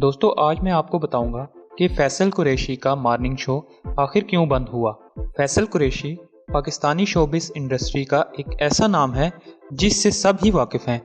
दोस्तों आज मैं आपको बताऊंगा कि फैसल कुरैशी का मॉर्निंग शो आखिर क्यों बंद हुआ। फैसल कुरैशी पाकिस्तानी शोबिस इंडस्ट्री का एक ऐसा नाम है जिससे सब ही वाकिफ़ हैं।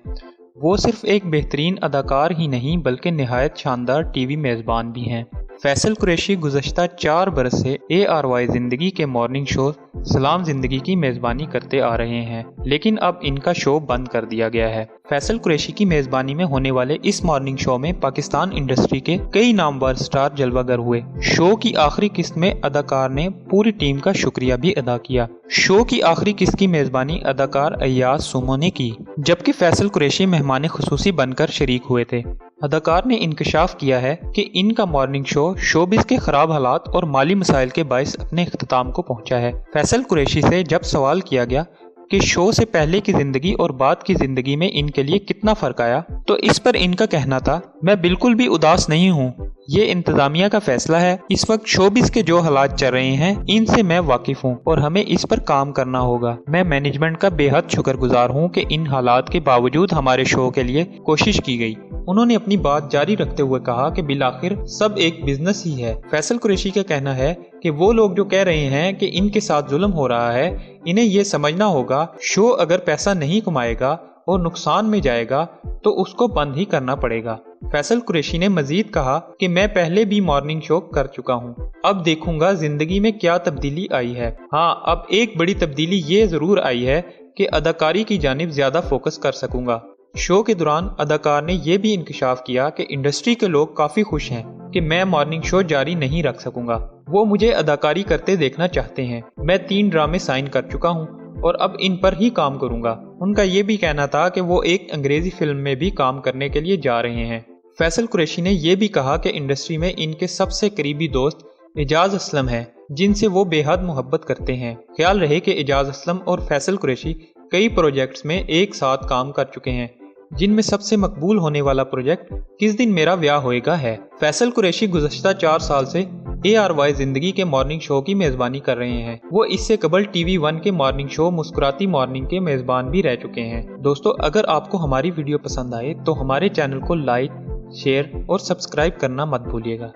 वो सिर्फ एक बेहतरीन अदाकार ही नहीं बल्कि निहायत शानदार टीवी मेज़बान भी हैं। फैसल कुरैशी गुज़श्ता 4 बरस से ARY ज़िंदगी के मॉर्निंग शो सलाम ज़िंदगी की मेज़बानी करते आ रहे हैं, लेकिन अब इनका शो बंद कर दिया गया है। फैसल कुरैशी की मेज़बानी में होने वाले इस मॉर्निंग शो में पाकिस्तान इंडस्ट्री के कई नामवर स्टार जलवागर हुए। शो की आखिरी किस्त में अदाकार ने पूरी टीम का शुक्रिया भी अदा किया। शो की आखिरी किस्त की मेज़बानी अदाकार अय्याज सुमो ने की, जबकि फैसल कुरैशी मेहमान खुसूसी बनकर शरीक हुए थे। अदाकार ने इंकशाफ किया है कि इनका मॉर्निंग शो शोबिस के खराब हालात और माली मसाइल के बायस अपने इख्तिताम को पहुंचा है। फैसल कुरैशी से जब सवाल किया गया कि शो से पहले की जिंदगी और बाद की जिंदगी में इनके लिए कितना फर्क आया, तो इस पर इनका कहना था, मैं बिल्कुल भी उदास नहीं हूँ, ये इंतजामिया का फैसला है। इस वक्त शोबिस के जो हालात चल रहे हैं इनसे मैं वाकिफ हूँ और हमें इस पर काम करना होगा। मैं मैनेजमेंट का बेहद शुक्रगुजार हूँ कि इन हालात के बावजूद हमारे शो के लिए कोशिश की गई। उन्होंने अपनी बात जारी रखते हुए कहा कि बिलाखिर सब एक बिजनेस ही है। फैसल कुरैशी का कहना है कि वो लोग जो कह रहे हैं कि इनके साथ जुल्म हो रहा है, इन्हें ये समझना होगा शो अगर पैसा नहीं कमाएगा और नुकसान में जाएगा तो उसको बंद ही करना पड़ेगा। फैसल कुरैशी ने मजीद कहा कि मैं पहले भी मॉर्निंग शो कर चुका हूँ, अब देखूंगा जिंदगी में क्या तब्दीली आई है। हाँ, अब एक बड़ी तब्दीली ये जरूर आई है कि अदाकारी की जानिब ज्यादा फोकस कर सकूंगा। शो के दौरान अदाकार ने यह भी इंकशाफ किया कि इंडस्ट्री के लोग काफी खुश हैं कि मैं मॉर्निंग शो जारी नहीं रख सकूंगा। वो मुझे अदाकारी करते देखना चाहते हैं। मैं 3 ड्रामे साइन कर चुका हूँ और अब इन पर ही काम करूंगा। उनका ये भी कहना था कि वो एक अंग्रेजी फिल्म में भी काम करने के लिए जा रहे हैं। फैसल कुरैशी ने यह भी कहा कि इंडस्ट्री में इनके सबसे करीबी दोस्त एजाज असलम हैं, जिनसे वो बेहद मोहब्बत करते हैं। ख्याल रहे कि एजाज असलम और फैसल कुरैशी कई प्रोजेक्ट्स में एक साथ काम कर चुके हैं, जिनमें सबसे मकबूल होने वाला प्रोजेक्ट किस दिन मेरा ब्याह होएगा है। फैसल कुरैशी गुज़श्ता 4 साल से ARY ज़िंदगी के मॉर्निंग शो की मेज़बानी कर रहे हैं। वो इससे कबल TV1 के मॉर्निंग शो मुस्कुराती मॉर्निंग के मेज़बान भी रह चुके हैं। दोस्तों, अगर आपको हमारी वीडियो पसंद आए तो हमारे चैनल को लाइक, शेयर और सब्सक्राइब करना मत भूलिएगा।